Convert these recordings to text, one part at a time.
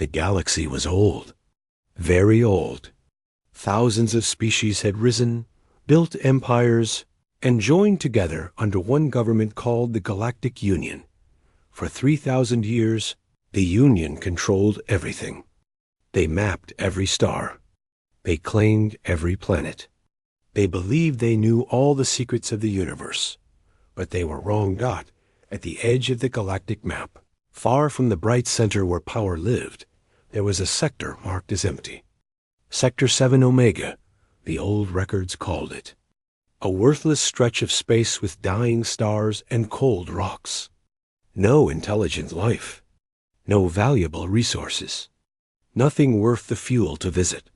The galaxy was old, very old. Thousands of species had risen, built empires, and joined together under one government called the Galactic Union. For 3,000 years, the Union controlled everything. They mapped every star. They claimed every planet. They believed they knew all the secrets of the universe. But they were wrong. At the edge of the galactic map, far from the bright center where power lived, there was a sector marked as empty. Sector 7 Omega, the old records called it. A worthless stretch of space with dying stars and cold rocks. No intelligent life. No valuable resources. Nothing worth the fuel to visit.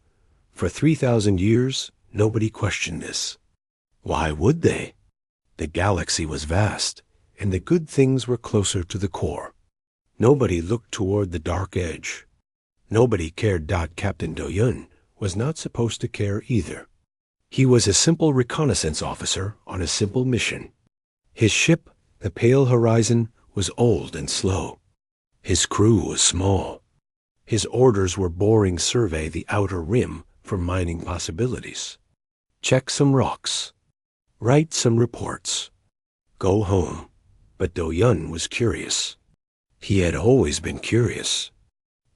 For 3,000 years, nobody questioned this. Why would they? The galaxy was vast, and the good things were closer to the core. Nobody looked toward the dark edge. Nobody cared. Captain Do-Yun was not supposed to care either. He was a simple reconnaissance officer on a simple mission. His ship, the Pale Horizon, was old and slow. His crew was small. His orders were boring survey the outer rim for mining possibilities. Check some rocks. Write some reports. Go home. But Do-Yun was curious. He had always been curious.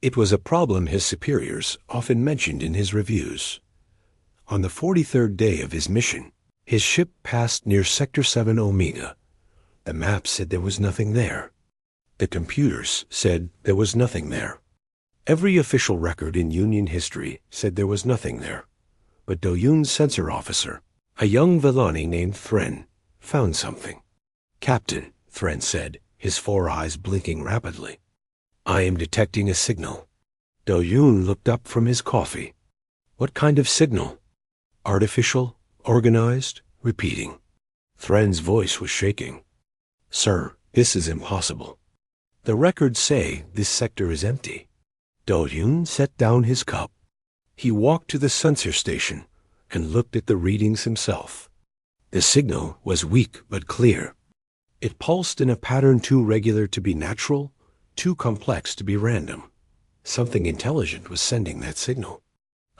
It was a problem his superiors often mentioned in his reviews. On the 43rd day of his mission, his ship passed near Sector 7 Omega. The map said there was nothing there. The computers said there was nothing there. Every official record in Union history said there was nothing there. But Do-Yun's sensor officer, a young Villani named Thren, found something. "Captain," Thren said, his 4 eyes blinking rapidly, "I am detecting a signal." Do-Yun looked up from his coffee. "What kind of signal?" "Artificial, organized, repeating." Thren's voice was shaking. "Sir, this is impossible. The records say this sector is empty." Do-Yun set down his cup. He walked to the sensor station and looked at the readings himself. The signal was weak but clear. It pulsed in a pattern too regular to be natural, too complex to be random. Something intelligent was sending that signal.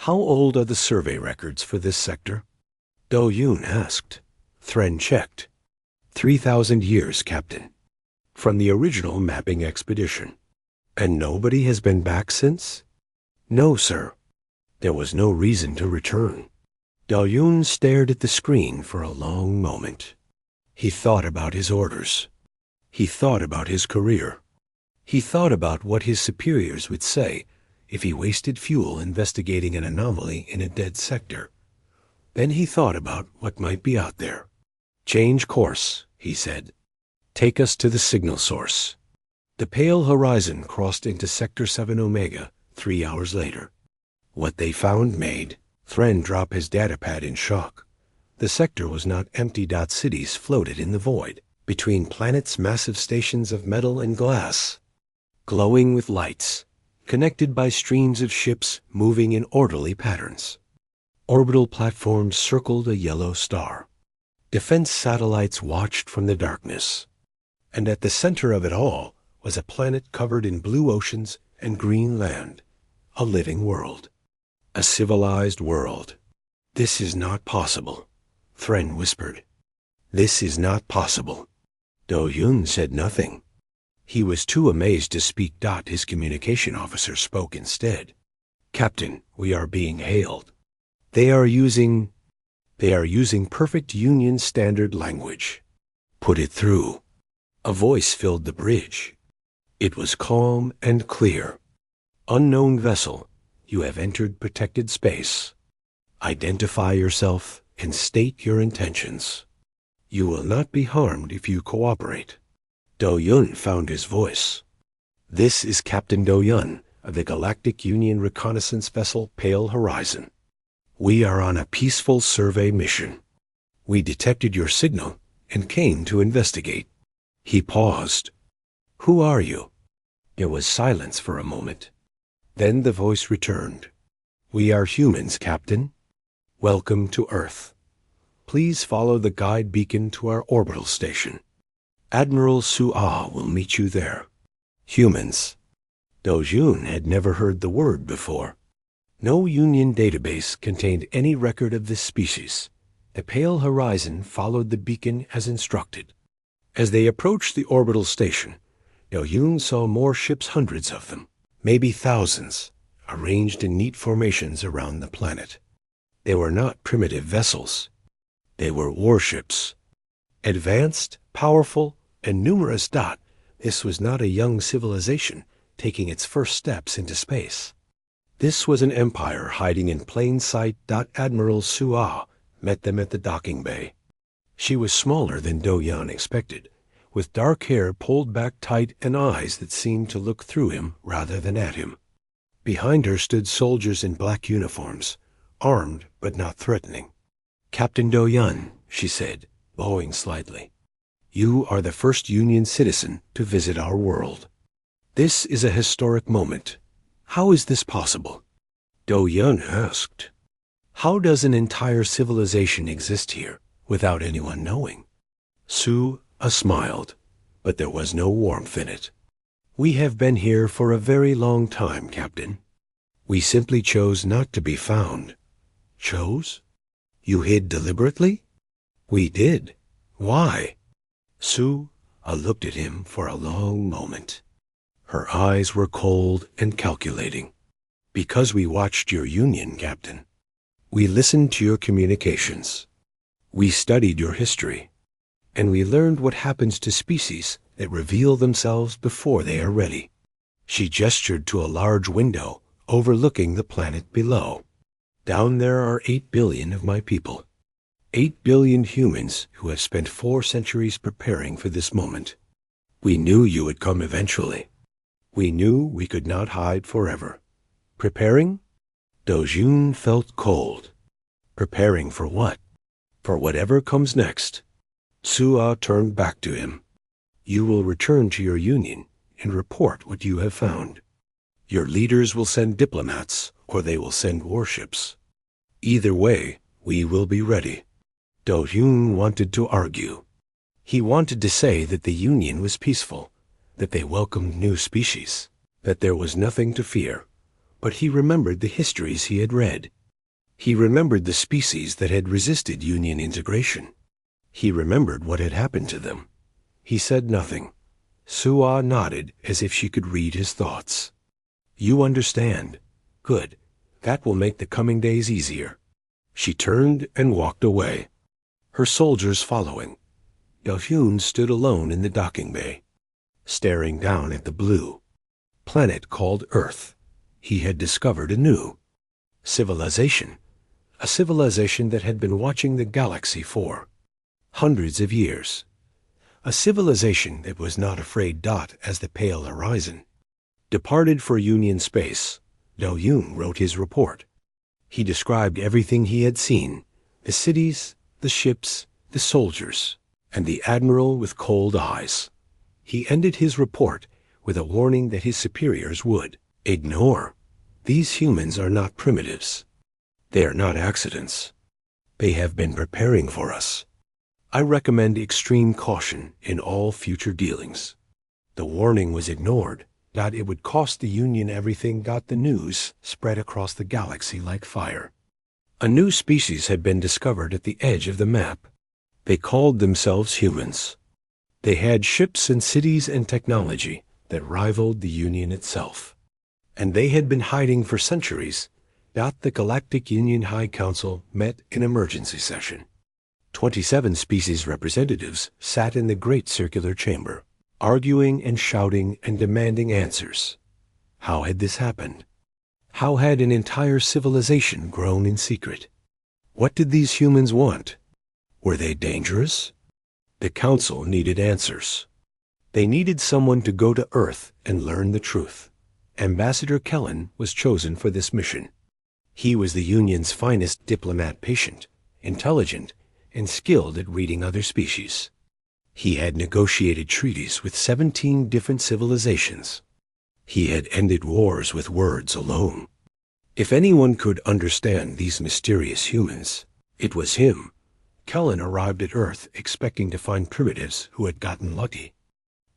"How old are the survey records for this sector?" Do-Yun asked. Thren checked. 3,000 years, Captain. From the original mapping expedition. "And nobody has been back since?" "No, sir." There was no reason to return. Do-Yun stared at the screen for a long moment. He thought about his orders. He thought about his career. He thought about what his superiors would say if he wasted fuel investigating an anomaly in a dead sector. Then he thought about what might be out there. "Change course," he said. "Take us to the signal source." The Pale Horizon crossed into Sector 7 Omega 3 hours later. What they found made Thren drop his datapad in shock. The sector was not empty. Cities floated in the void, between planets' massive stations of metal and glass, glowing with lights, connected by streams of ships moving in orderly patterns. Orbital platforms circled a yellow star. Defense satellites watched from the darkness. And at the center of it all was a planet covered in blue oceans and green land, a living world, a civilized world. "This is not possible," Thren whispered. "This is not possible." Do-Yun said nothing. He was too amazed to speak. His communication officer spoke instead. "Captain, we are being hailed. They are using perfect Union standard language. Put it through." A voice filled the bridge. It was calm and clear. "Unknown vessel, you have entered protected space. Identify yourself and state your intentions. You will not be harmed if you cooperate." Do-Yun found his voice. "This is Captain Do-Yun of the Galactic Union reconnaissance vessel Pale Horizon. We are on a peaceful survey mission. We detected your signal and came to investigate." He paused. "Who are you?" There was silence for a moment. Then the voice returned. "We are humans, Captain. Welcome to Earth. Please follow the guide beacon to our orbital station. Admiral Su-Ah will meet you there." "Humans." Dojun had never heard the word before. No Union database contained any record of this species. The pale horizon followed the beacon as instructed. As they approached the orbital station, Dojun saw more ships, hundreds of them, maybe thousands, arranged in neat formations around the planet. They were not primitive vessels. They were warships. Advanced, powerful, and numerous. This was not a young civilization taking its first steps into space. This was an empire hiding in plain sight. Admiral Sua met them at the docking bay. She was smaller than Do-Yan expected, with dark hair pulled back tight and eyes that seemed to look through him rather than at him. Behind her stood soldiers in black uniforms, armed but not threatening. "Captain Do-Yan," she said, bowing slightly, "you are the first Union citizen to visit our world. This is a historic moment. How is this possible?" Do-Yan asked. "How does an entire civilization exist here without anyone knowing?" Sua smiled, but there was no warmth in it. "We have been here for a very long time, Captain. We simply chose not to be found." "Chose? You hid deliberately?" "We did. Why?" Sua looked at him for a long moment. Her eyes were cold and calculating. "Because we watched your Union, Captain. We listened to your communications. We studied your history. And we learned what happens to species that reveal themselves before they are ready." She gestured to a large window overlooking the planet below. "Down there are 8 billion of my people. 8 billion humans who have spent 4 centuries preparing for this moment. We knew you would come eventually. We knew we could not hide forever. Preparing?" Dojun felt cold. Preparing for what? For whatever comes next. Sua turned back to him. "You will return to your Union and report what you have found. Your leaders will send diplomats, or they will send warships. Either way, we will be ready." Do-Hyun wanted to argue. He wanted to say that the Union was peaceful, that they welcomed new species, that there was nothing to fear. But he remembered the histories he had read. He remembered the species that had resisted Union integration. He remembered what had happened to them. He said nothing. Sua nodded as if she could read his thoughts. "You understand. Good. That will make the coming days easier." She turned and walked away, her soldiers following. Do-Hyun stood alone in the docking bay, staring down at the blue planet called Earth. He had discovered a new civilization, a civilization that had been watching the galaxy for hundreds of years, a civilization that was not afraid. As the pale horizon departed for Union space, Do-Hyun wrote his report. He described everything he had seen, the cities, the ships, the soldiers, and the admiral with cold eyes. He ended his report with a warning that his superiors would ignore. "These humans are not primitives. They are not accidents. They have been preparing for us. I recommend extreme caution in all future dealings." The warning was ignored. It would cost the Union everything. The news spread across the galaxy like fire. A new species had been discovered at the edge of the map. They called themselves humans. They had ships and cities and technology that rivaled the Union itself. And they had been hiding for centuries. The Galactic Union High Council met in emergency session. 27 species representatives sat in the great circular chamber, arguing and shouting and demanding answers. How had this happened? How had an entire civilization grown in secret? What did these humans want? Were they dangerous? The council needed answers. They needed someone to go to Earth and learn the truth. Ambassador Kellen was chosen for this mission. He was the Union's finest diplomat, patient, intelligent, and skilled at reading other species. He had negotiated treaties with 17 different civilizations. He had ended wars with words alone. If anyone could understand these mysterious humans, it was him. Kellen arrived at Earth expecting to find primitives who had gotten lucky.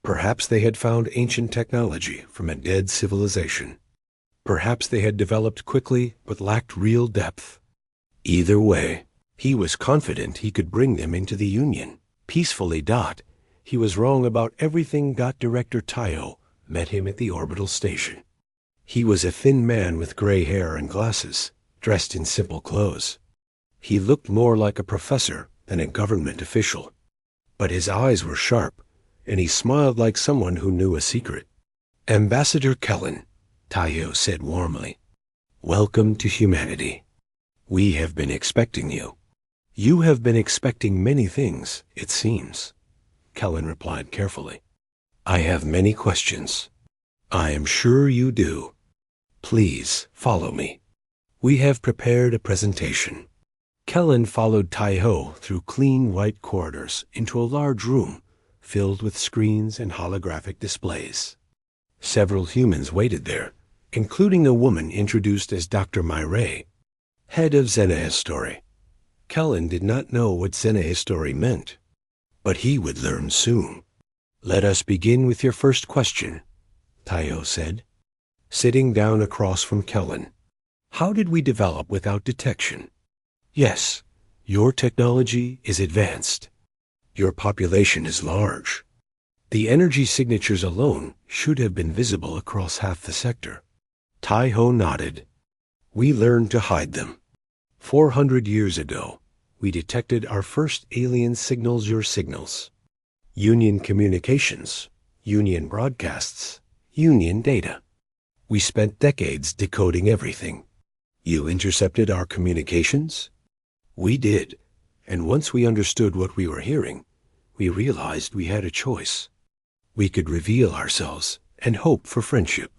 Perhaps they had found ancient technology from a dead civilization. Perhaps they had developed quickly but lacked real depth. Either way, he was confident he could bring them into the Union. Peacefully. He was wrong about everything. Director Tayo met him at the orbital station. He was a thin man with gray hair and glasses, dressed in simple clothes. He looked more like a professor than a government official. But his eyes were sharp, and he smiled like someone who knew a secret. Ambassador Kellen, Tayo said warmly. Welcome to humanity. We have been expecting you. You have been expecting many things, it seems, Kellen replied carefully. I have many questions. I am sure you do. Please follow me. We have prepared a presentation. Kellen followed Tayo through clean white corridors into a large room filled with screens and holographic displays. Several humans waited there, including a woman introduced as Dr. Myray, head of HFY Story. Kellen did not know what HFY Story meant, but he would learn soon. Let us begin with your first question, Tayo said, sitting down across from Kellen. How did we develop without detection? Yes, your technology is advanced. Your population is large. The energy signatures alone should have been visible across half the sector. Tayo nodded. We learned to hide them. 400 years ago, we detected our first alien signals. Your signals. Union communications, Union broadcasts, Union data. We spent decades decoding everything. You intercepted our communications? We did, and once we understood what we were hearing, we realized we had a choice. We could reveal ourselves and hope for friendship,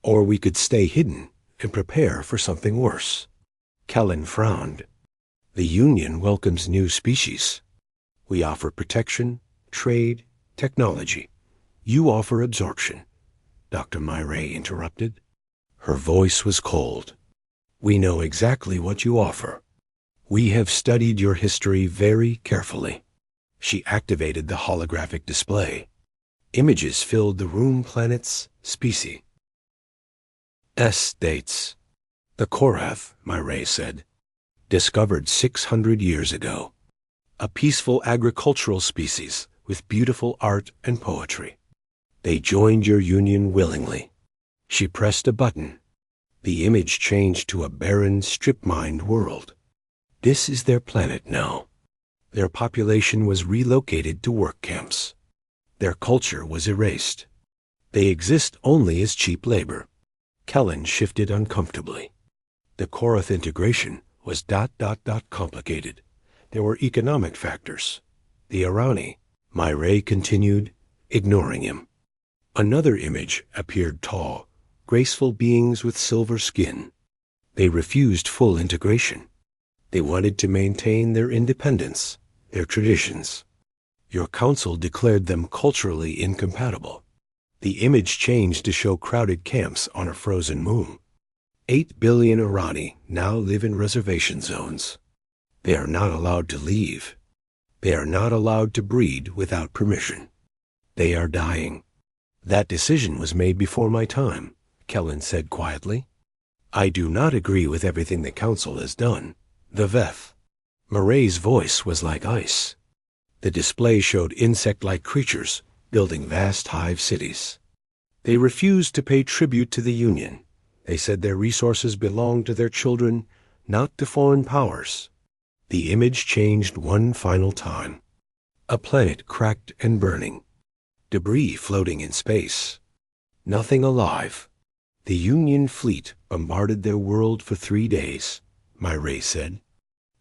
or we could stay hidden and prepare for something worse. Kellen frowned. The Union welcomes new species. We offer protection, trade, technology. You offer absorption, Dr. Myray interrupted. Her voice was cold. We know exactly what you offer. We have studied your history very carefully. She activated the holographic display. Images filled the room. Planets, species. Dates. The Korath, Myray said, discovered 600 years ago. A peaceful agricultural species with beautiful art and poetry. They joined your union willingly. She pressed a button. The image changed to a barren, strip-mined world. This is their planet now. Their population was relocated to work camps. Their culture was erased. They exist only as cheap labor. Kellen shifted uncomfortably. The Korath integration was ... complicated. There were economic factors. The Irani, Myray continued, ignoring him. Another image appeared. Tall, graceful beings with silver skin. They refused full integration. They wanted to maintain their independence, their traditions. Your council declared them culturally incompatible. The image changed to show crowded camps on a frozen moon. 8 billion Irani now live in reservation zones. They are not allowed to leave. They are not allowed to breed without permission. They are dying. That decision was made before my time, Kellen said quietly. I do not agree with everything the council has done. The Veth. Murray's voice was like ice. The display showed insect-like creatures building vast hive cities. They refused to pay tribute to the Union. They said their resources belonged to their children, not to foreign powers. The image changed one final time. A planet cracked and burning. Debris floating in space. Nothing alive. The Union fleet bombarded their world for 3 days, Myray said.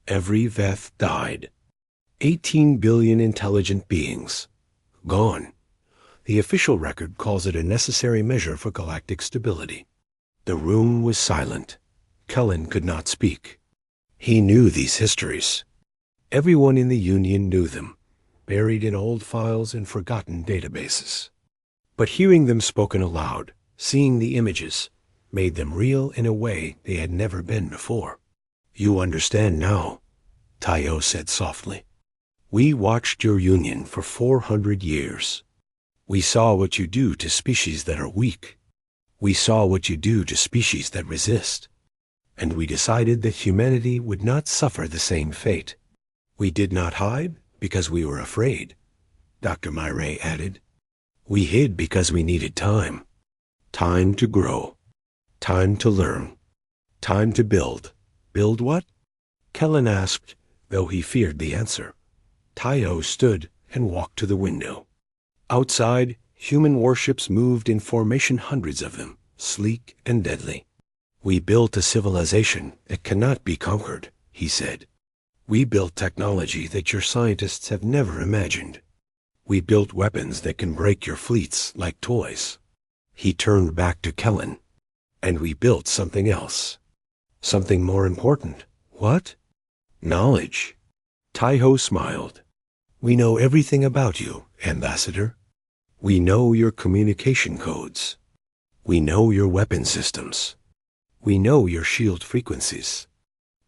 Every Veth died. 18 billion intelligent beings. Gone. The official record calls it a necessary measure for galactic stability. The room was silent. Kellen could not speak. He knew these histories. Everyone in the Union knew them, buried in old files and forgotten databases. But hearing them spoken aloud, seeing the images, made them real in a way they had never been before. You understand now, Tayo said softly. We watched your union for 400 years. We saw what you do to species that are weak. We saw what you do to species that resist. And we decided that humanity would not suffer the same fate. We did not hide because we were afraid, Dr. Myray added. We hid because we needed time. Time to grow. Time to learn. Time to build. Build what? Kellen asked, though he feared the answer. Tai-O stood and walked to the window. Outside, human warships moved in formation, hundreds of them, sleek and deadly. We built a civilization that cannot be conquered, he said. We built technology that your scientists have never imagined. We built weapons that can break your fleets like toys. He turned back to Kellen. And we built something else. Something more important. What? Knowledge. Tai-O smiled. We know everything about you, Ambassador. We know your communication codes. We know your weapon systems. We know your shield frequencies.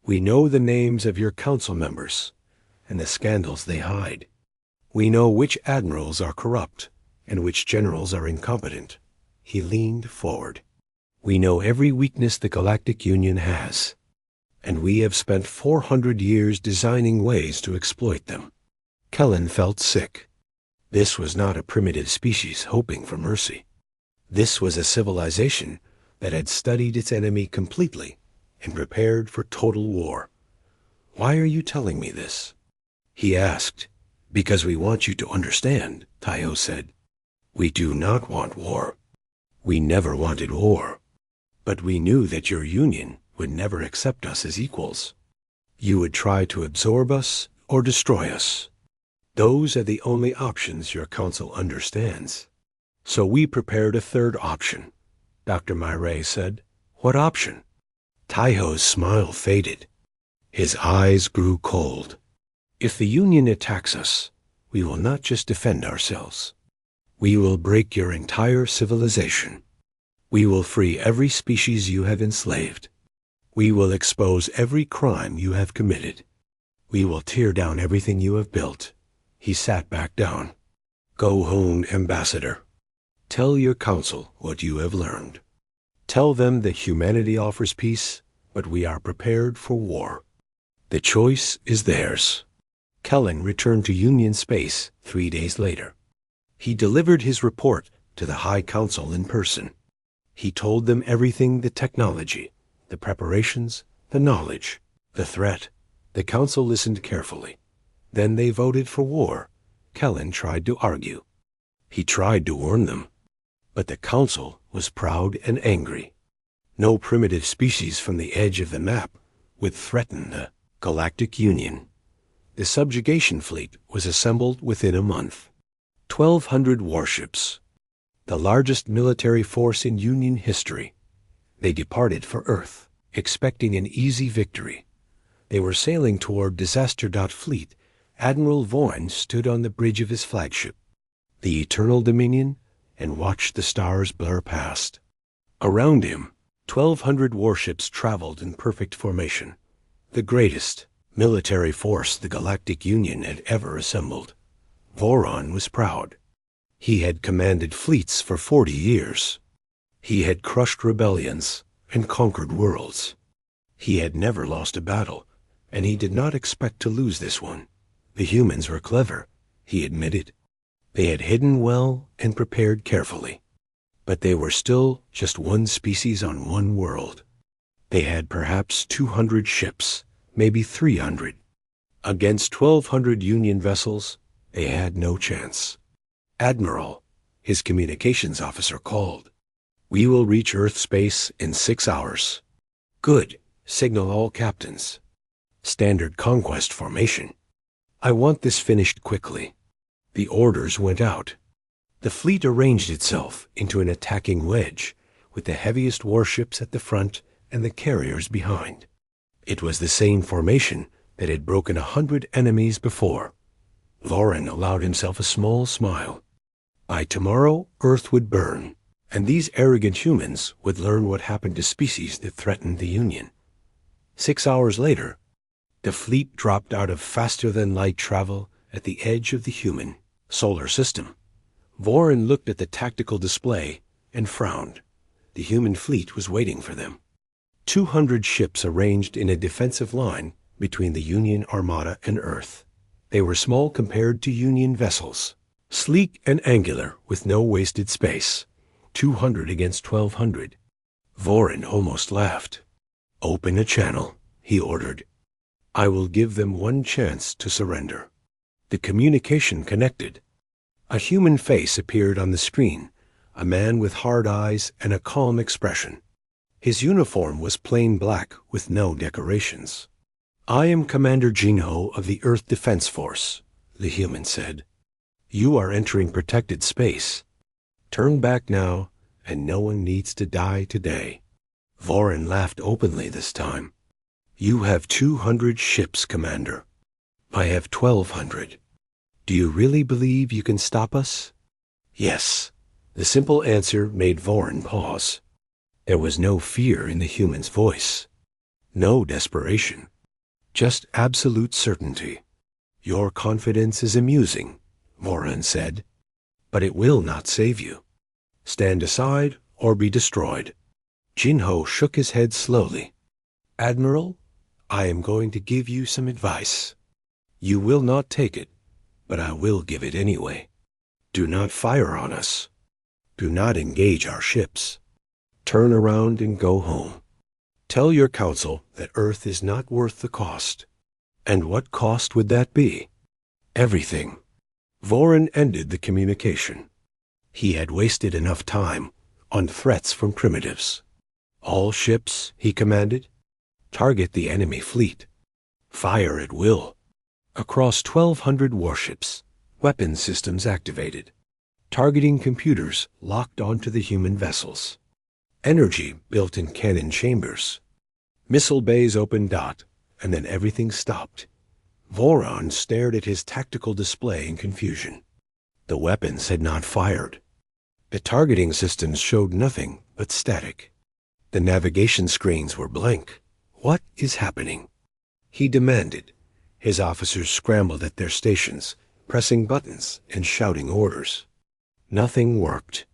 We know the names of your council members and the scandals they hide. We know which admirals are corrupt and which generals are incompetent. He leaned forward. We know every weakness the Galactic Union has, and we have spent 400 years designing ways to exploit them. Kellen felt sick. This was not a primitive species hoping for mercy. This was a civilization that had studied its enemy completely and prepared for total war. Why are you telling me this? He asked. Because we want you to understand, Tai-O said. We do not want war. We never wanted war. But we knew that your union would never accept us as equals. You would try to absorb us or destroy us. Those are the only options your council understands. So we prepared a third option, Dr. Myray said. What option? Tai-O's smile faded. His eyes grew cold. If the Union attacks us, we will not just defend ourselves. We will break your entire civilization. We will free every species you have enslaved. We will expose every crime you have committed. We will tear down everything you have built. He sat back down. Go home, Ambassador. Tell your council what you have learned. Tell them that humanity offers peace, but we are prepared for war. The choice is theirs. Kellen returned to Union space 3 days later. He delivered his report to the High Council in person. He told them everything: the technology, the preparations, the knowledge, the threat. The council listened carefully. Then they voted for war. Kellen tried to argue. He tried to warn them. But the council was proud and angry. No primitive species from the edge of the map would threaten the Galactic Union. The subjugation fleet was assembled within a month. 1,200 warships, the largest military force in Union history. They departed for Earth, expecting an easy victory. They were sailing toward Disaster. Fleet. Admiral Voyn stood on the bridge of his flagship, the Eternal Dominion, and watched the stars blur past. Around him, 1,200 warships traveled in perfect formation, the greatest military force the Galactic Union had ever assembled. Voron was proud. He had commanded fleets for 40 years. He had crushed rebellions and conquered worlds. He had never lost a battle, and he did not expect to lose this one. The humans were clever, he admitted. They had hidden well and prepared carefully. But they were still just one species on one world. They had perhaps 200 ships, maybe 300. Against 1,200 Union vessels, they had no chance. Admiral, his communications officer, called. We will reach Earth space in 6 hours. Good. Signal all captains. Standard conquest formation. I want this finished quickly. The orders went out. The fleet arranged itself into an attacking wedge, with the heaviest warships at the front and the carriers behind. It was the same formation that had broken 100 enemies before. Voron allowed himself a small smile. By tomorrow, Earth would burn, and these arrogant humans would learn what happened to species that threatened the Union. 6 hours later, the fleet dropped out of faster-than-light travel at the edge of the human solar system. Voren looked at the tactical display and frowned. The human fleet was waiting for them. 200 ships arranged in a defensive line between the Union Armada and Earth. They were small compared to Union vessels, sleek and angular with no wasted space. 200 against 1,200. Voren almost laughed. "Open a channel," he ordered. "I will give them one chance to surrender." The communication connected. A human face appeared on the screen, a man with hard eyes and a calm expression. His uniform was plain black with no decorations. "I am Commander Jinho of the Earth Defense Force," the human said. "You are entering protected space. Turn back now, and no one needs to die today." Voren laughed openly this time. "You have 200 ships, Commander. I have 1,200. Do you really believe you can stop us?" "Yes." The simple answer made Voren pause. There was no fear in the human's voice. No desperation. Just absolute certainty. "Your confidence is amusing," Voren said, "but it will not save you. Stand aside or be destroyed." Jinho shook his head slowly. "Admiral, I am going to give you some advice. You will not take it, but I will give it anyway. Do not fire on us. Do not engage our ships. Turn around and go home. Tell your council that Earth is not worth the cost." "And what cost would that be?" "Everything." Voren ended the communication. He had wasted enough time on threats from primitives. "All ships," he commanded, "target the enemy fleet. Fire at will." Across 1,200 warships, weapon systems activated. Targeting computers locked onto the human vessels. Energy built in cannon chambers. Missile bays opened and then everything stopped. Voren stared at his tactical display in confusion. The weapons had not fired. The targeting systems showed nothing but static. The navigation screens were blank. "What is happening?" he demanded. His officers scrambled at their stations, pressing buttons and shouting orders. Nothing worked.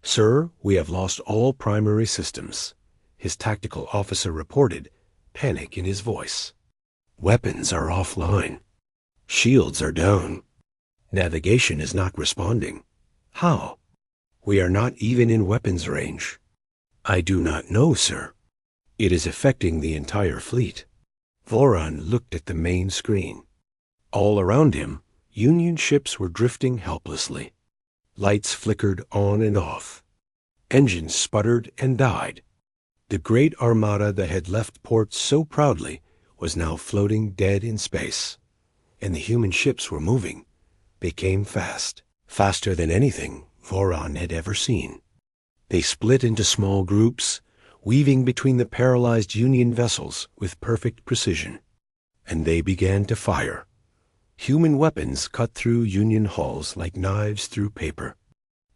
"Sir, we have lost all primary systems," his tactical officer reported, panic in his voice. "Weapons are offline. Shields are down. Navigation is not responding. How? We are not even in weapons range." "I do not know, sir. It is affecting the entire fleet." Voren looked at the main screen. All around him, Union ships were drifting helplessly. Lights flickered on and off. Engines sputtered and died. The great armada that had left port so proudly was now floating dead in space. And the human ships were moving. They came fast, faster than anything Voren had ever seen. They split into small groups, weaving between the paralyzed Union vessels with perfect precision. And they began to fire. Human weapons cut through Union hulls like knives through paper.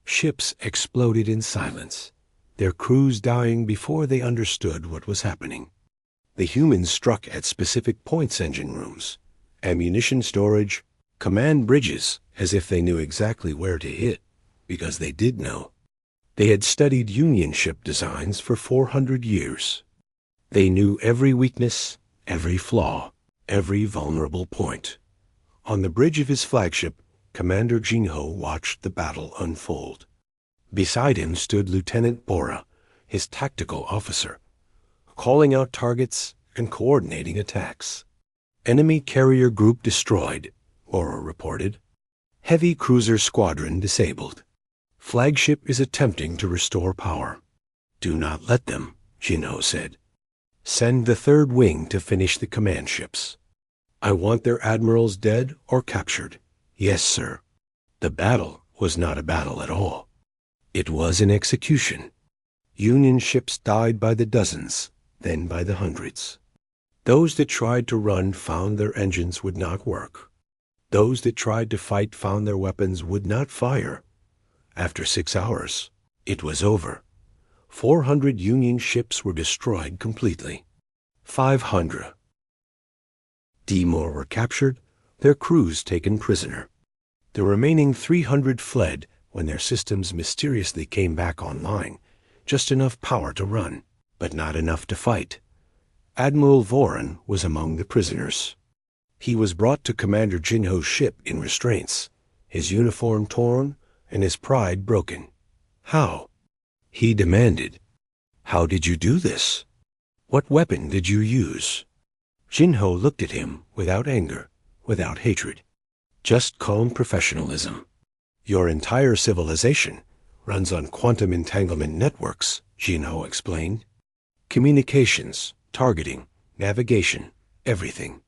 Ships exploded in silence, their crews dying before they understood what was happening. The humans struck at specific points: engine rooms, ammunition storage, command bridges, as if they knew exactly where to hit, because they did know. They had studied Union ship designs for 400 years. They knew every weakness, every flaw, every vulnerable point. On the bridge of his flagship, Commander Jinho watched the battle unfold. Beside him stood Lieutenant Bora, his tactical officer, calling out targets and coordinating attacks. "Enemy carrier group destroyed," Bora reported. "Heavy cruiser squadron disabled. Flagship is attempting to restore power." "Do not let them," Jinho said. "Send the third wing to finish the command ships. I want their admirals dead or captured." "Yes, sir." The battle was not a battle at all. It was an execution. Union ships died by the dozens, then by the hundreds. Those that tried to run found their engines would not work. Those that tried to fight found their weapons would not fire. After 6 hours, it was over. 400 Union ships were destroyed completely. 500 more were captured, their crews taken prisoner. The remaining 300 fled when their systems mysteriously came back online, just enough power to run, but not enough to fight. Admiral Voran was among the prisoners. He was brought to Commander Jinho's ship in restraints, his uniform torn and his pride broken. How? He demanded. How did you do this? What weapon did you use? Jinho looked at him without anger, without hatred. Just calm professionalism. Your entire civilization runs on quantum entanglement networks, Jinho explained. Communications, targeting, navigation, everything.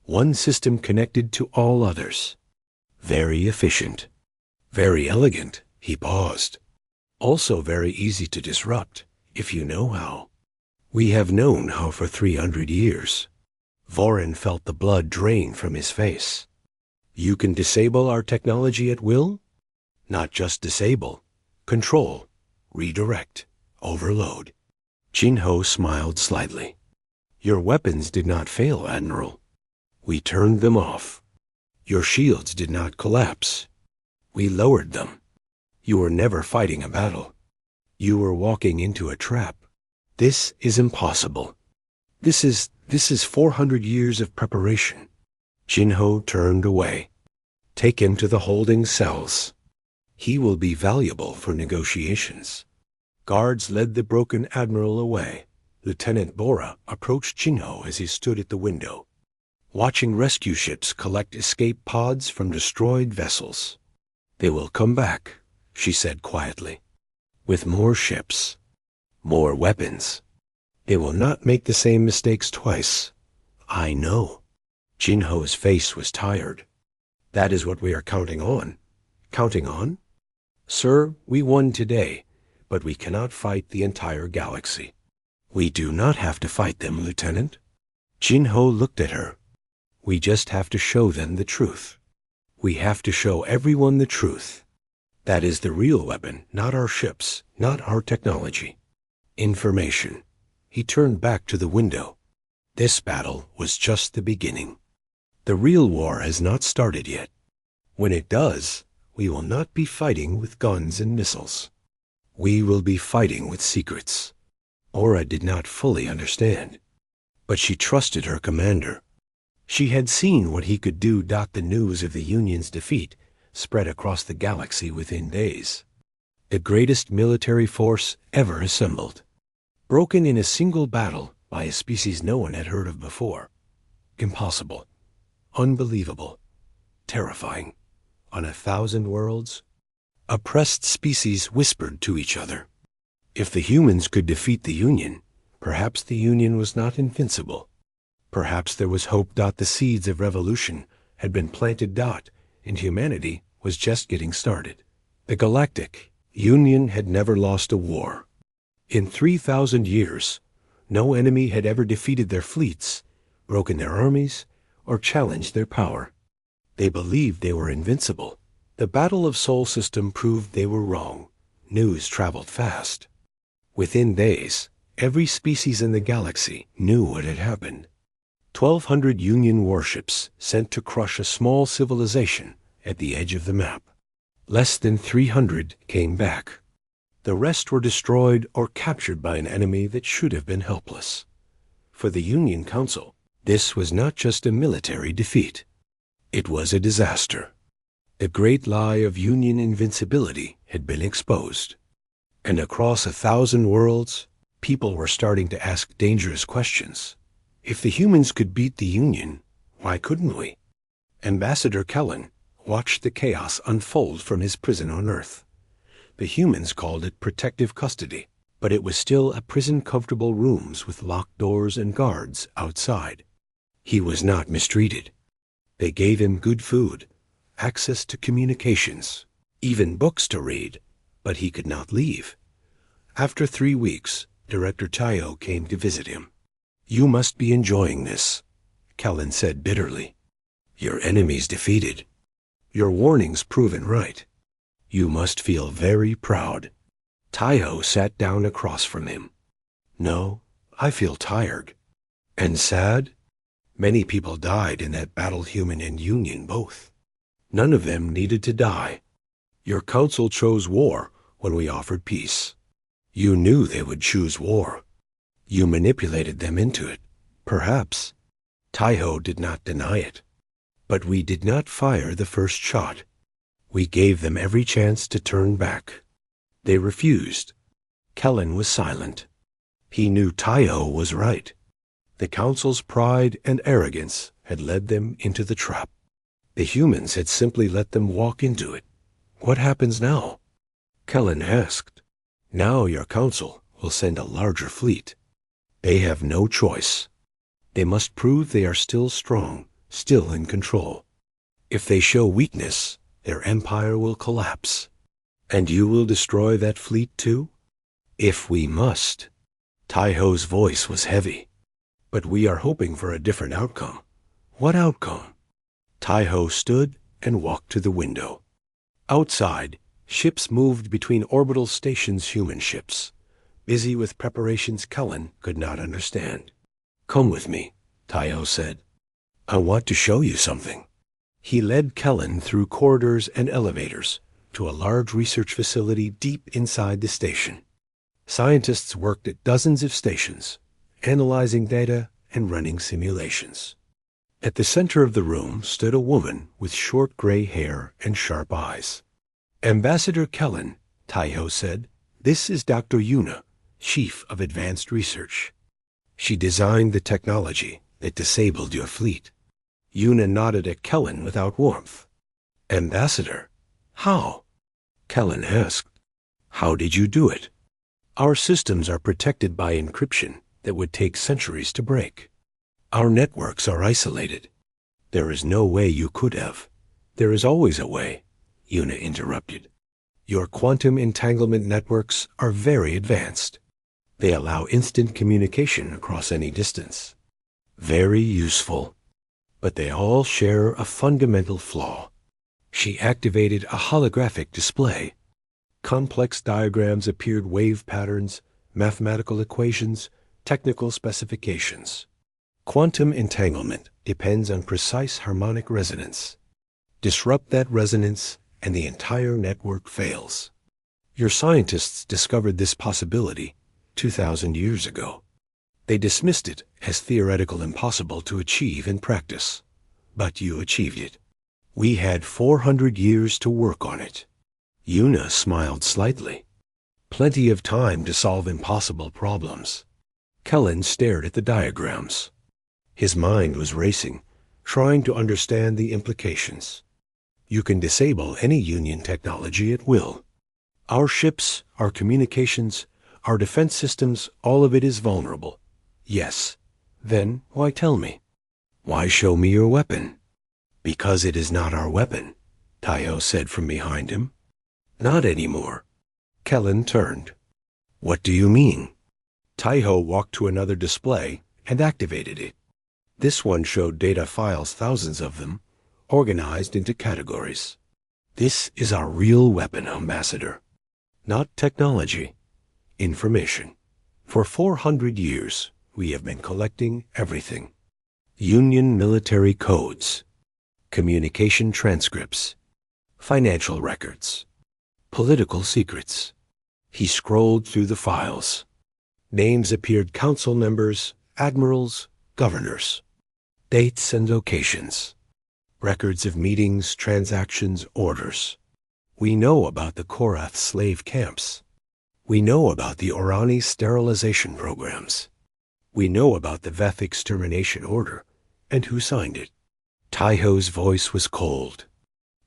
One system connected to all others. Very efficient. Very elegant, he paused. Also very easy to disrupt, if you know how. We have known how for 300 years. Voran felt the blood drain from his face. You can disable our technology at will? Not just disable. Control. Redirect. Overload. Jinho smiled slightly. Your weapons did not fail, Admiral. We turned them off. Your shields did not collapse. We lowered them. You were never fighting a battle. You were walking into a trap. This is impossible. This is 400 years of preparation. Jinho turned away. Take him to the holding cells. He will be valuable for negotiations. Guards led the broken admiral away. Lieutenant Bora approached Jinho as he stood at the window, watching rescue ships collect escape pods from destroyed vessels. They will come back, she said quietly, with more ships, more weapons. They will not make the same mistakes twice. I know. Jinho's face was tired. That is what we are counting on. Counting on? Sir, we won today, but we cannot fight the entire galaxy. We do not have to fight them, Lieutenant. Jinho looked at her. We just have to show them the truth. We have to show everyone the truth. That is the real weapon, not our ships, not our technology. Information. He turned back to the window. This battle was just the beginning. The real war has not started yet. When it does, we will not be fighting with guns and missiles. We will be fighting with secrets. Aura did not fully understand, but she trusted her commander. She had seen what he could do. The news of the Union's defeat spread across the galaxy within days. The greatest military force ever assembled, broken in a single battle by a species no one had heard of before. Impossible. Unbelievable. Terrifying. On 1,000 worlds, oppressed species whispered to each other. If the humans could defeat the Union, perhaps the Union was not invincible. Perhaps there was hope. The seeds of revolution had been planted. And humanity was just getting started. The Galactic Union had never lost a war. In 3,000 years, no enemy had ever defeated their fleets, broken their armies, or challenged their power. They believed they were invincible. The Battle of Sol System proved they were wrong. News traveled fast. Within days, every species in the galaxy knew what had happened. 1,200 Union warships sent to crush a small civilization at the edge of the map. Less than 300 came back. The rest were destroyed or captured by an enemy that should have been helpless. For the Union Council, this was not just a military defeat. It was a disaster. The great lie of Union invincibility had been exposed. And across 1,000 worlds, people were starting to ask dangerous questions. If the humans could beat the Union, why couldn't we? Ambassador Kellen watched the chaos unfold from his prison on Earth. The humans called it protective custody, but it was still a prison. Comfortable rooms with locked doors and guards outside. He was not mistreated. They gave him good food, access to communications, even books to read, but he could not leave. After 3 weeks, Director Tayo came to visit him. You must be enjoying this, Kellen said bitterly. Your enemies defeated. Your warnings proven right. You must feel very proud. Tayo sat down across from him. No, I feel tired. And sad? Many people died in that battle, human and Union both. None of them needed to die. Your council chose war when we offered peace. You knew they would choose war. You manipulated them into it, perhaps. Taiho did not deny it. But we did not fire the first shot. We gave them every chance to turn back. They refused. Kellen was silent. He knew Taiho was right. The council's pride and arrogance had led them into the trap. The humans had simply let them walk into it. What happens now? Kellen asked. Now your council will send a larger fleet. They have no choice. They must prove they are still strong, still in control. If they show weakness, their empire will collapse. And you will destroy that fleet too? If we must. Taiho's voice was heavy. But we are hoping for a different outcome. What outcome? Taiho stood and walked to the window. Outside, ships moved between orbital stations, human ships, busy with preparations Kellen could not understand. Come with me, Taiho said. I want to show you something. He led Kellen through corridors and elevators to a large research facility deep inside the station. Scientists worked at dozens of stations, analyzing data and running simulations. At the center of the room stood a woman with short gray hair and sharp eyes. Ambassador Kellen, Taiho said, this is Dr. Yuna, Chief of Advanced Research. She designed the technology that disabled your fleet. Yuna nodded at Kellen without warmth. Ambassador, how? Kellen asked. How did you do it? Our systems are protected by encryption that would take centuries to break. Our networks are isolated. There is no way you could have. There is always a way, Yuna interrupted. Your quantum entanglement networks are very advanced. They allow instant communication across any distance. Very useful. But they all share a fundamental flaw. She activated a holographic display. Complex diagrams appeared, wave patterns, mathematical equations, technical specifications. Quantum entanglement depends on precise harmonic resonance. Disrupt that resonance, and the entire network fails. Your scientists discovered this possibility 2,000 years ago. They dismissed it as theoretical impossible to achieve in practice. But you achieved it. We had 400 years to work on it. Yuna smiled slightly. Plenty of time to solve impossible problems. Kellen stared at the diagrams. His mind was racing, trying to understand the implications. You can disable any Union technology at will. Our ships, our communications, our defense systems, all of it is vulnerable. Yes. Then why tell me? Why show me your weapon? Because it is not our weapon, Taiho said from behind him. Not anymore. Kellen turned. What do you mean? Taiho walked to another display and activated it. This one showed data files, thousands of them, organized into categories. This is our real weapon, Ambassador. Not technology. Information. For 400 years, we have been collecting everything. Union military codes, communication transcripts, financial records, political secrets. He scrolled through the files. Names appeared: council members, admirals, governors. Dates and locations. Records of meetings, transactions, orders. We know about the Korath slave camps. We know about the Orani sterilization programs. We know about the Veth extermination order and who signed it. Taiho's voice was cold.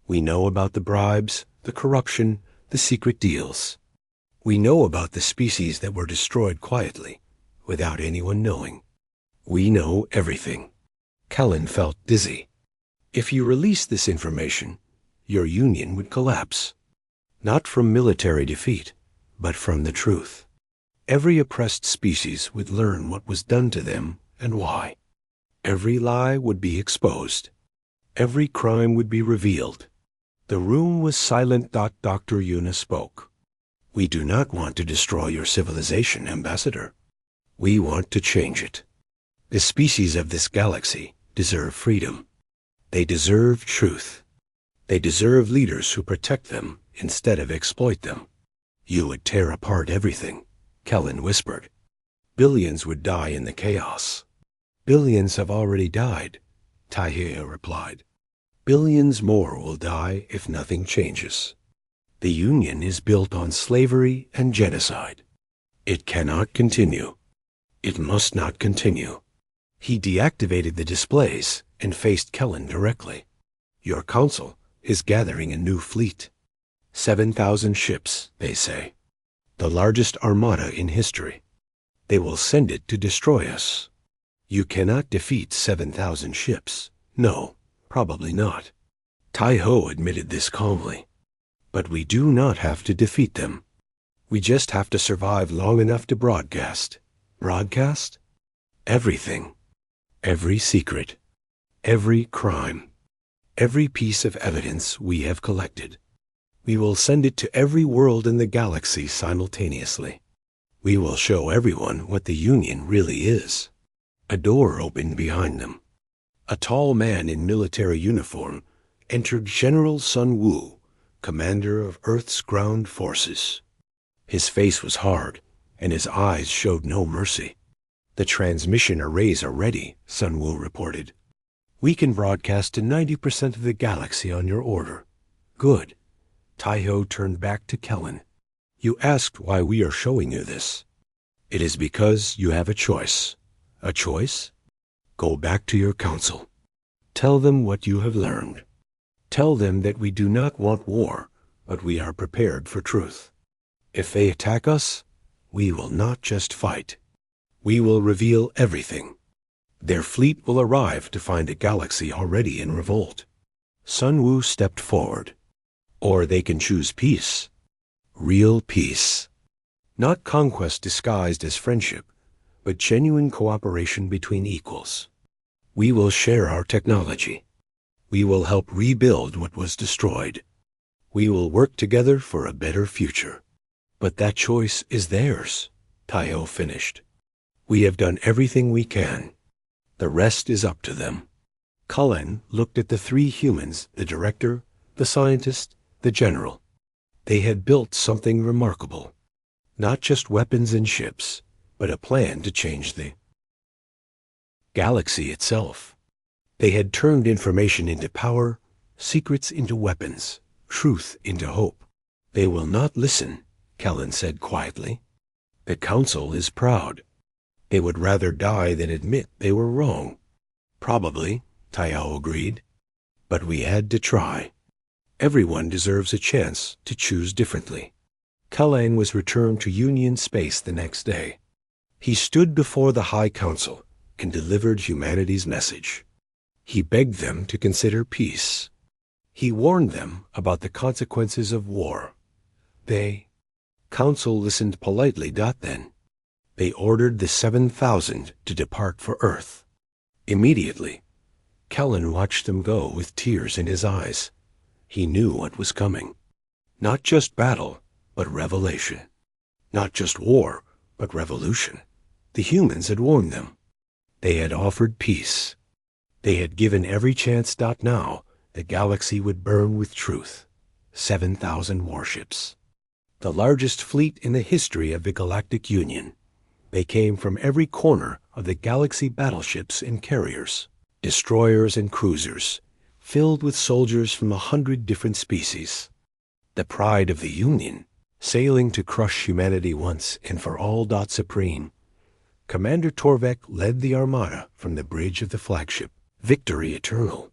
We know about the bribes, the corruption, the secret deals. We know about the species that were destroyed quietly, without anyone knowing. We know everything. Kellen felt dizzy. If you released this information, your union would collapse. Not from military defeat, but from the truth. Every oppressed species would learn what was done to them and why. Every lie would be exposed. Every crime would be revealed. The room was silent. Dr. Yuna spoke. We do not want to destroy your civilization, Ambassador. We want to change it. The species of this galaxy deserve freedom. They deserve truth. They deserve leaders who protect them instead of exploit them. You would tear apart everything, Kellen whispered. Billions would die in the chaos. Billions have already died, Taihea replied. Billions more will die if nothing changes. The Union is built on slavery and genocide. It cannot continue. It must not continue. He deactivated the displays and faced Kellen directly. Your council is gathering a new fleet. 7,000 ships, they say. The largest armada in history. They will send it to destroy us. You cannot defeat 7,000 ships. No, probably not. Tai-Ho admitted this calmly. But we do not have to defeat them. We just have to survive long enough to broadcast. Broadcast? Everything. Every secret. Every crime. Every piece of evidence we have collected. We will send it to every world in the galaxy simultaneously. We will show everyone what the Union really is. A door opened behind them. A tall man in military uniform entered General Sun Wu, commander of Earth's ground forces. His face was hard, and his eyes showed no mercy. The transmission arrays are ready, Sun Wu reported. We can broadcast to 90% of the galaxy on your order. Good. Tai-Ho turned back to Kellen. You asked why we are showing you this. It is because you have a choice. A choice? Go back to your council. Tell them what you have learned. Tell them that we do not want war, but we are prepared for truth. If they attack us, we will not just fight. We will reveal everything. Their fleet will arrive to find a galaxy already in revolt. Sun Wu stepped forward. Or they can choose peace. Real peace. Not conquest disguised as friendship, but genuine cooperation between equals. We will share our technology. We will help rebuild what was destroyed. We will work together for a better future. But that choice is theirs, Tai-Ho finished. We have done everything we can. The rest is up to them. Cullen looked at the three humans, the director, the scientist, the general. They had built something remarkable. Not just weapons and ships, but a plan to change the galaxy itself. They had turned information into power, secrets into weapons, truth into hope. They will not listen, Kellen said quietly. The council is proud. They would rather die than admit they were wrong. Probably, Tai-Ho agreed. But we had to try. Everyone deserves a chance to choose differently. Kellen was returned to Union space the next day. He stood before the High Council and delivered humanity's message. He begged them to consider peace. He warned them about the consequences of war. Council listened politely. Then they ordered the 7,000 to depart for Earth. Immediately, Kellen watched them go with tears in his eyes. He knew what was coming. Not just battle, but revelation. Not just war, but revolution. The humans had warned them. They had offered peace. They had given every chance. Now, the galaxy would burn with truth. 7,000 warships. The largest fleet in the history of the Galactic Union. They came from every corner of the galaxy, battleships and carriers, destroyers and cruisers, filled with soldiers from 100 different species. The pride of the Union, sailing to crush humanity once and for all. Supreme. Commander Torvek led the armada from the bridge of the flagship, Victory Eternal.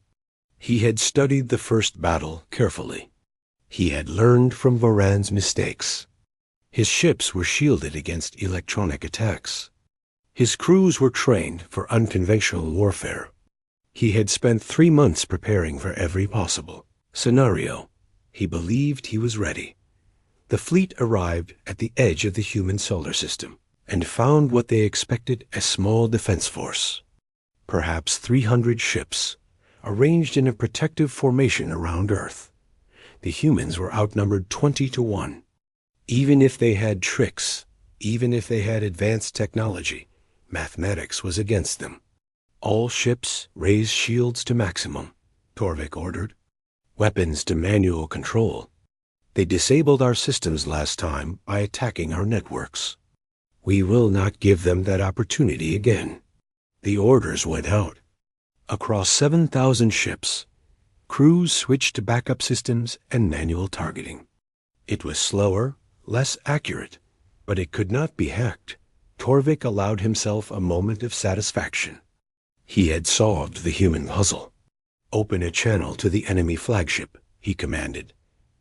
He had studied the first battle carefully. He had learned from Varan's mistakes. His ships were shielded against electronic attacks. His crews were trained for unconventional warfare. He had spent 3 months preparing for every possible scenario. He believed he was ready. The fleet arrived at the edge of the human solar system and found what they expected: a small defense force. Perhaps 300 ships, arranged in a protective formation around Earth. The humans were outnumbered 20-1. Even if they had tricks, even if they had advanced technology, mathematics was against them. All ships raise shields to maximum, Torvik ordered. Weapons to manual control. They disabled our systems last time by attacking our networks. We will not give them that opportunity again. The orders went out. Across 7,000 ships, crews switched to backup systems and manual targeting. It was slower, less accurate, but it could not be hacked. Torvik allowed himself a moment of satisfaction. He had solved the human puzzle. "Open a channel to the enemy flagship," he commanded.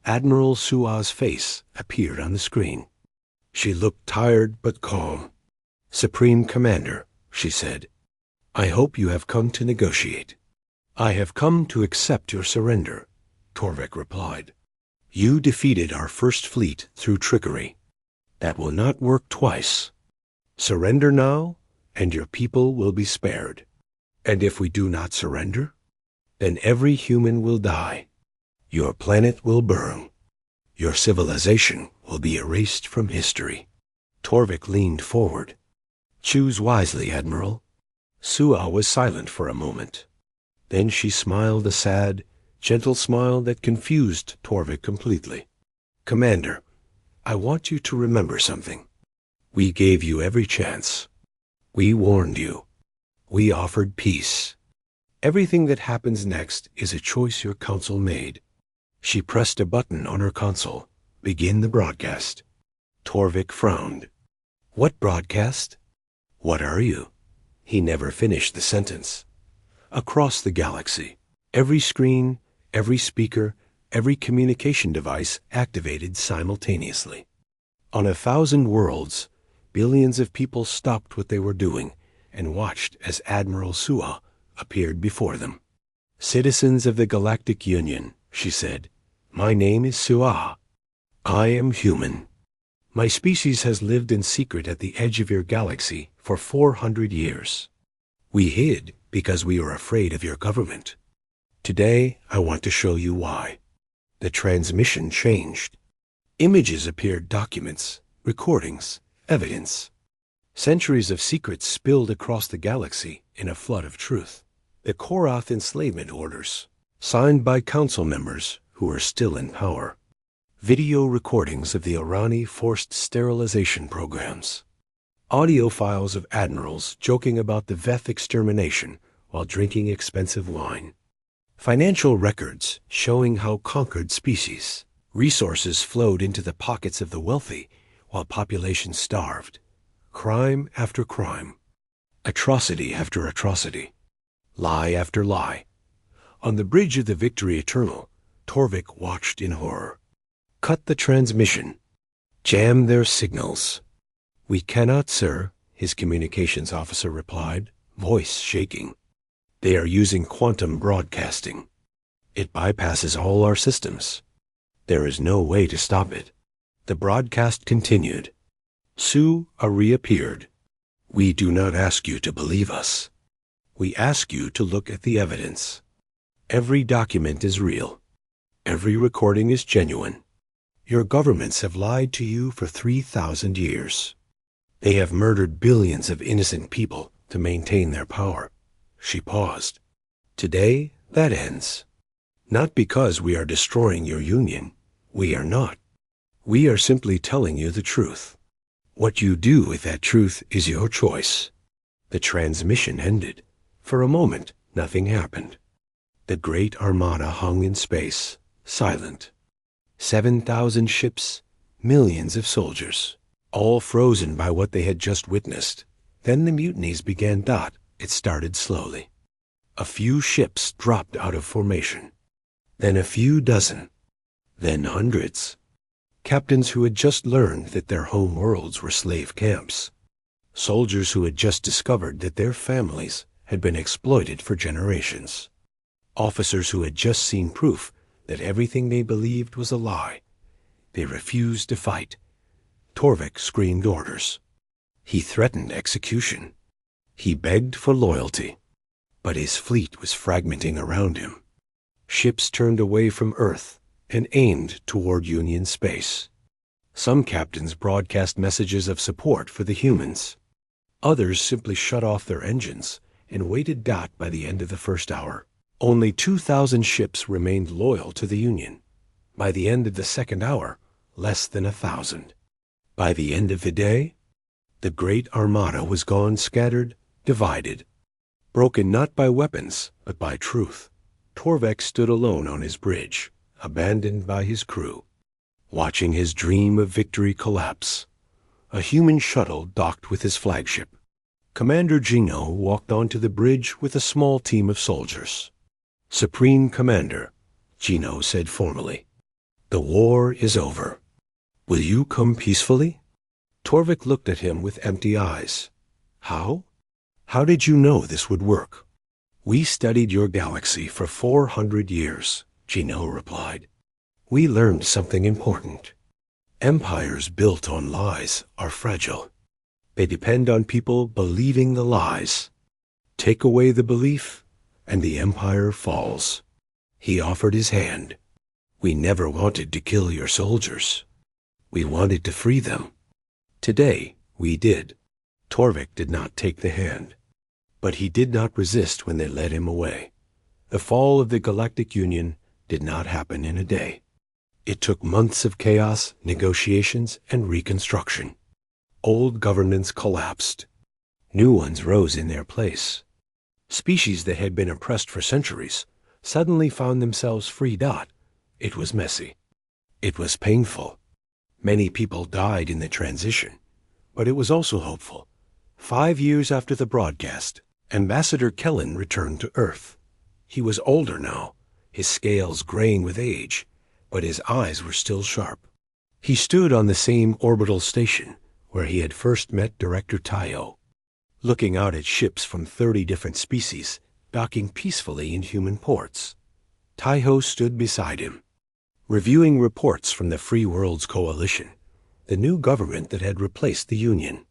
Admiral Sua's face appeared on the screen. She looked tired but calm. "Supreme Commander," she said, "I hope you have come to negotiate." "I have come to accept your surrender," Torvik replied. "You defeated our first fleet through trickery. That will not work twice. Surrender now, and your people will be spared. And if we do not surrender, then every human will die. Your planet will burn. Your civilization will be erased from history." Torvik leaned forward. "Choose wisely, Admiral." Sua was silent for a moment. Then she smiled a sad, gentle smile that confused Torvik completely. "Commander, I want you to remember something. We gave you every chance. We warned you. We offered peace. Everything that happens next is a choice your council made." She pressed a button on her console. "Begin the broadcast." Torvik frowned. "What broadcast? What are you?" He never finished the sentence. Across the galaxy, every screen, every speaker, every communication device activated simultaneously. On 1,000 worlds, billions of people stopped what they were doing and watched as Admiral Sua appeared before them. "Citizens of the Galactic Union," she said, "my name is Sua. I am human. My species has lived in secret at the edge of your galaxy for 400 years. We hid because we were afraid of your government. Today, I want to show you why." The transmission changed. Images appeared, documents, recordings, evidence. Centuries of secrets spilled across the galaxy in a flood of truth. The Korath enslavement orders, signed by council members who were still in power. Video recordings of the Irani forced sterilization programs. Audio files of admirals joking about the Veth extermination while drinking expensive wine. Financial records showing how conquered species. Resources flowed into the pockets of the wealthy while populations starved. Crime after crime. Atrocity after atrocity. Lie after lie. On the bridge of the Victory Eternal, Torvik watched in horror. "Cut the transmission. Jam their signals." "We cannot, sir," his communications officer replied, voice shaking. "They are using quantum broadcasting. It bypasses all our systems. There is no way to stop it." The broadcast continued. Sua reappeared. "We do not ask you to believe us. We ask you to look at the evidence. Every document is real. Every recording is genuine. Your governments have lied to you for 3,000 years. They have murdered billions of innocent people to maintain their power." She paused. "Today, that ends. Not because we are destroying your union. We are not. We are simply telling you the truth. What you do with that truth is your choice." The transmission ended. For a moment, nothing happened. The great armada hung in space, silent. 7,000 ships, millions of soldiers, all frozen by what they had just witnessed. Then the mutinies began. It started slowly. A few ships dropped out of formation. Then a few dozen. Then hundreds. Captains who had just learned that their home worlds were slave camps. Soldiers who had just discovered that their families had been exploited for generations. Officers who had just seen proof that everything they believed was a lie. They refused to fight. Torvik screamed orders. He threatened execution. He begged for loyalty. But his fleet was fragmenting around him. Ships turned away from Earth and aimed toward Union space. Some captains broadcast messages of support for the humans. Others simply shut off their engines and waited. By the end of the first hour, only 2,000 ships remained loyal to the Union. By the end of the second hour, less than 1,000. By the end of the day, the great armada was gone, scattered, divided. Broken not by weapons, but by truth, Torvik stood alone on his bridge, abandoned by his crew, watching his dream of victory collapse. A human shuttle docked with his flagship. Commander Gino walked onto the bridge with a small team of soldiers. "Supreme Commander," Gino said formally, "the war is over. Will you come peacefully?" Torvik looked at him with empty eyes. "How? How did you know this would work?" "We studied your galaxy for 400 years, Gino replied. "We learned something important. Empires built on lies are fragile. They depend on people believing the lies. Take away the belief, and the empire falls." He offered his hand. "We never wanted to kill your soldiers. We wanted to free them. Today, we did." Torvik did not take the hand, but he did not resist when they led him away. The fall of the Galactic Union did not happen in a day. It took months of chaos, negotiations, and reconstruction. Old governments collapsed. New ones rose in their place. Species that had been oppressed for centuries suddenly found themselves free. It was messy. It was painful. Many people died in the transition, but it was also hopeful. 5 years after the broadcast, Ambassador Kellen returned to Earth. He was older now, his scales graying with age, but his eyes were still sharp. He stood on the same orbital station where he had first met Director Tayo, looking out at ships from 30 different species docking peacefully in human ports. Tayo stood beside him, reviewing reports from the Free Worlds Coalition, the new government that had replaced the Union.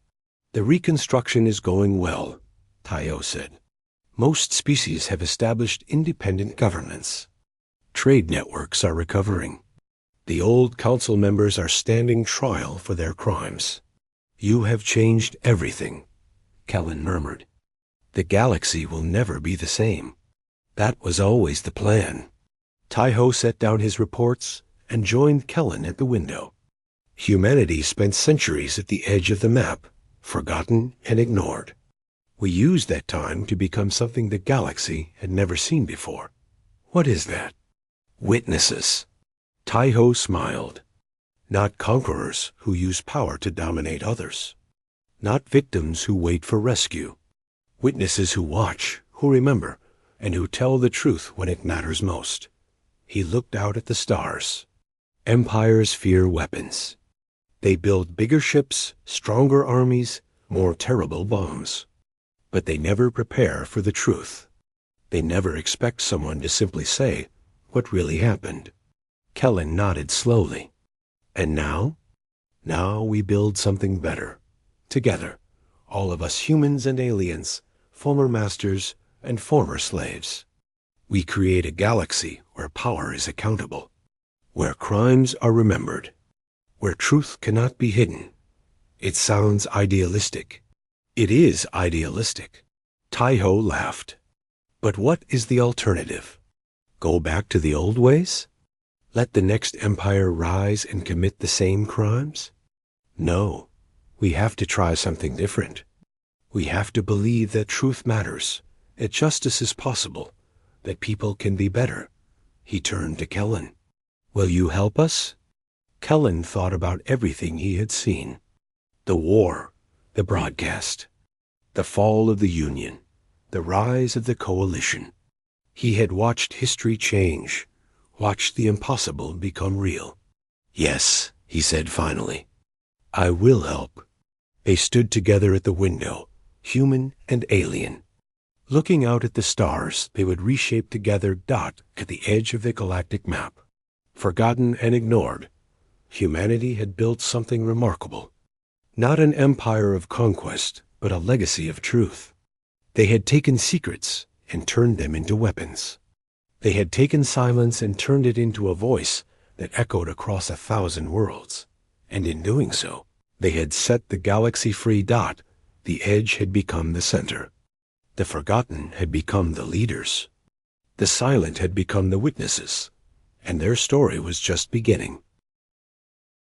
"The reconstruction is going well," Tayo said. "Most species have established independent governments. Trade networks are recovering. The old council members are standing trial for their crimes." "You have changed everything," Kellen murmured. "The galaxy will never be the same." "That was always the plan." Tayo set down his reports and joined Kellen at the window. "Humanity spent centuries at the edge of the map, forgotten and ignored. We used that time to become something the galaxy had never seen before." "What is that?" "Witnesses." Tayo smiled. "Not conquerors who use power to dominate others. Not victims who wait for rescue. Witnesses who watch, who remember, and who tell the truth when it matters most." He looked out at the stars. "Empires fear weapons. They build bigger ships, stronger armies, more terrible bombs. But they never prepare for the truth. They never expect someone to simply say what really happened." Kellen nodded slowly. "And now? Now we build something better. Together, all of us humans and aliens, former masters and former slaves. We create a galaxy where power is accountable, where crimes are remembered, where truth cannot be hidden." It sounds idealistic. It is idealistic. Tayo laughed. "But what is the alternative? Go back to the old ways? Let the next empire rise and commit the same crimes? No, we have to try something different. We have to believe that truth matters, that justice is possible, that people can be better." He turned to Kellen. "Will you help us?" Kellen thought about everything he had seen. The war, the broadcast, the fall of the Union, the rise of the Coalition. He had watched history change, watched the impossible become real. "Yes," he said finally, "I will help." They stood together at the window, human and alien. Looking out at the stars, they would reshape together at the edge of the galactic map. Forgotten and ignored, humanity had built something remarkable. Not an empire of conquest, but a legacy of truth. They had taken secrets and turned them into weapons. They had taken silence and turned it into a voice that echoed across 1,000 worlds. And in doing so, they had set the galaxy free. The edge had become the center. The forgotten had become the leaders. The silent had become the witnesses. and their story was just beginning.